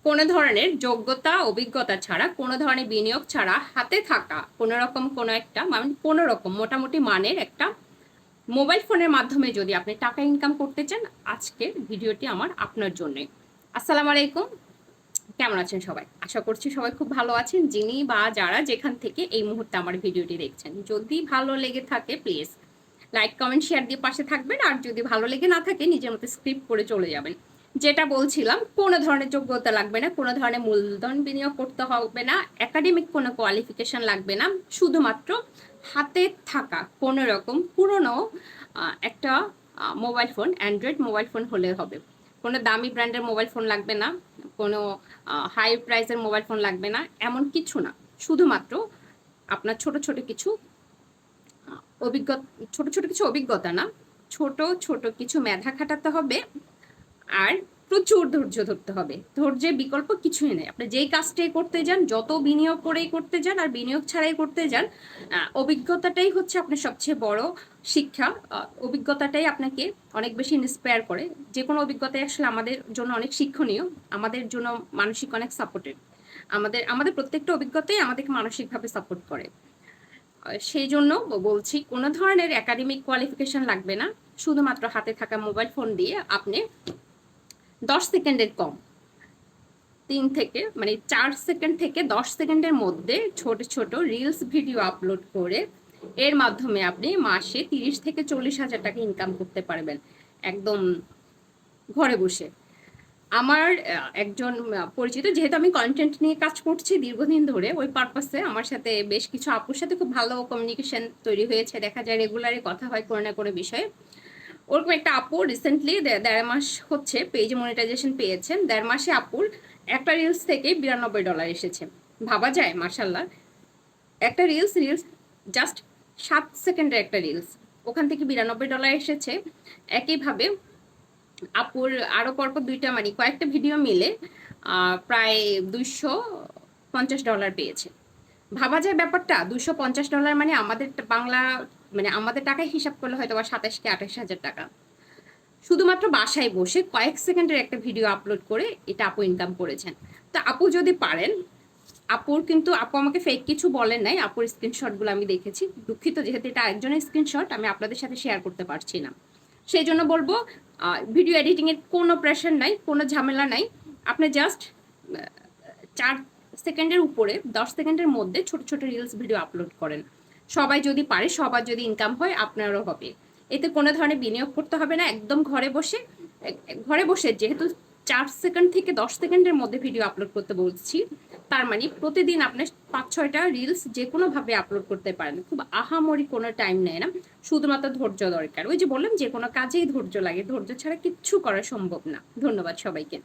কোনো ধরনের যোগ্যতা অভিজ্ঞতা ছাড়া, কোনো ধরনের বিনিয়োগ ছাড়া হাতে থাকা কোনো রকম মোটামুটি মানের একটা মোবাইল ফোনের মাধ্যমে যদি আপনি টাকা ইনকাম করতে চান, আজকের ভিডিওটি আমার আপনার জন্যই। আসসালামু আলাইকুম, কেমন আছেন সবাই? আশা করছি সবাই খুব ভালো আছেন, যিনি বা যারা যেখান থেকে এই মুহূর্তে আমার ভিডিওটি দেখছেন। যদি ভালো লেগে থাকে প্লিজ লাইক কমেন্ট শেয়ার দিয়ে পাশে থাকবেন, আর যদি ভালো লেগে না থাকে নিজের মতো স্ক্রিপ্ট করে চলে যাবেন। যেটা বলছিলাম, কোনো ধরনের যোগ্যতা লাগবে না, কোনো ধরনের মূলধন বিনিয়োগ করতে হবে না, একাডেমিক কোনো কোয়ালিফিকেশন লাগবে না, শুধুমাত্র হাতে থাকা কোনো রকম পুরনো একটা mobile phone, Android mobile phone হলে হবে। কোনো দামি ব্র্যান্ডের মোবাইল ফোন লাগবে না, কোনো হাই প্রাইসের মোবাইল ফোন লাগবে না, এমন কিছু না। শুধুমাত্র আপনার ছোট ছোট কিছু অভিজ্ঞতা না, ছোট ছোট কিছু মেধা খাটাতে হবে, আর প্রচুর ধৈর্য ধরতে হবে। ধৈর্যের বিকল্প কিছুই নেই। আপনি যেই কাজটাই করতে যান, যত বিনিয়োগ করেই করতে যান আর বিনিয়োগ ছাড়াই করতে যান, অভিজ্ঞতাটাই হচ্ছে আপনার সবচেয়ে বড় শিক্ষা। অভিজ্ঞতাটাই আপনাকে অনেক বেশি ইন্সপায়ার করে। যে কোনো অভিজ্ঞতাই আসলে আমাদের জন্য অনেক শিক্ষণীয়, আমাদের জন্য মানসিক অনেক সাপোর্টেড। আমাদের আমাদের প্রত্যেকটা অভিজ্ঞতাই আমাদেরকে মানসিকভাবে সাপোর্ট করে। সেই জন্য বলছি, কোনো ধরনের একাডেমিক কোয়ালিফিকেশন লাগবে না, শুধুমাত্র হাতে থাকা মোবাইল ফোন দিয়ে আপনি 10 সেকেন্ডের কম, 4 সেকেন্ড থেকে 10 সেকেন্ডের মধ্যে ছোট ছোট রিলস ভিডিও আপলোড করে এর মাধ্যমে আপনি মাসে 30 থেকে 40 হাজার টাকা ইনকাম করতে পারবেন, একদম ঘরে বসে। আমার একজন পরিচিত, যেহেতু আমি কন্টেন্ট নিয়ে কাজ করছি দীর্ঘদিন ধরে, ওই পারপাসে আমার সাথে বেশ কিছু আপুর সাথে খুব ভালো কমিউনিকেশন তৈরি হয়েছে, দেখা যায় রেগুলারই কথা হয় কোনো না কোনো বিষয়ে। ওরকম একটা আপু রিসেন্টলি 1.5 মাস হচ্ছে পেজে মনিটাইজেশন পেয়েছেন। 1.5 মাসে আপুর একটা রিলস থেকে $92 এসেছে। ভাবা যায়? মার্শাল্লাহ। একটা রিলস জাস্ট 7 সেকেন্ডের একটা রিলস, ওখান থেকে $92 এসেছে। একইভাবে আপুর আরো পরপর কয়েকটা ভিডিও মিলে প্রায় $250 পেয়েছে। ভাবা যায় ব্যাপারটা? $250 মানে আমাদের বাংলা, মানে আমাদের টাকায় হিসাব করলে হয়তো বা 27 কি 28 হাজার টাকা। শুধুমাত্র বাসায় বসে কয়েক সেকেন্ডের একটা ভিডিও আপলোড করে এটা আপু ইনকাম করেছেন। তো আপু যদি পারেন, আপু আমাকে ফেক কিছু বলেন নাই, আপুর স্ক্রিনশটগুলো আমি দেখেছি। দুঃখিত, যেহেতু এটা একজনের স্ক্রিনশট, আমি আপনাদের সাথে শেয়ার করতে পারছি না। সেই জন্য বলবো, ভিডিও এডিটিং এর কোনো প্রেশার নাই, কোনো ঝামেলা নাই। আপনি জাস্ট 4 সেকেন্ডের উপরে 10 সেকেন্ডের মধ্যে ছোট ছোট রিলস ভিডিও আপলোড করেন। সবাই যদি পারে, সবার যদি ইনকাম হয়, আপনারও হবে। এতে কোনো ধরনের বিনিয়োগ করতে হবে না, একদম ঘরে বসে যেহেতু 4 সেকেন্ড থেকে 10 সেকেন্ডের মধ্যে ভিডিও আপলোড করতে বলছি, তার মানে প্রতিদিন আপনি 5-6টা রিলস যে কোনোভাবে আপলোড করতে পারেন। খুব আহামরি কোনো টাইম নেয় না, শুধুমাত্র ধৈর্য দরকার। ওই যে বললাম, যে কোনো কাজেই ধৈর্য লাগে, ধৈর্য ছাড়া কিচ্ছু করা সম্ভব না। ধন্যবাদ সবাইকে।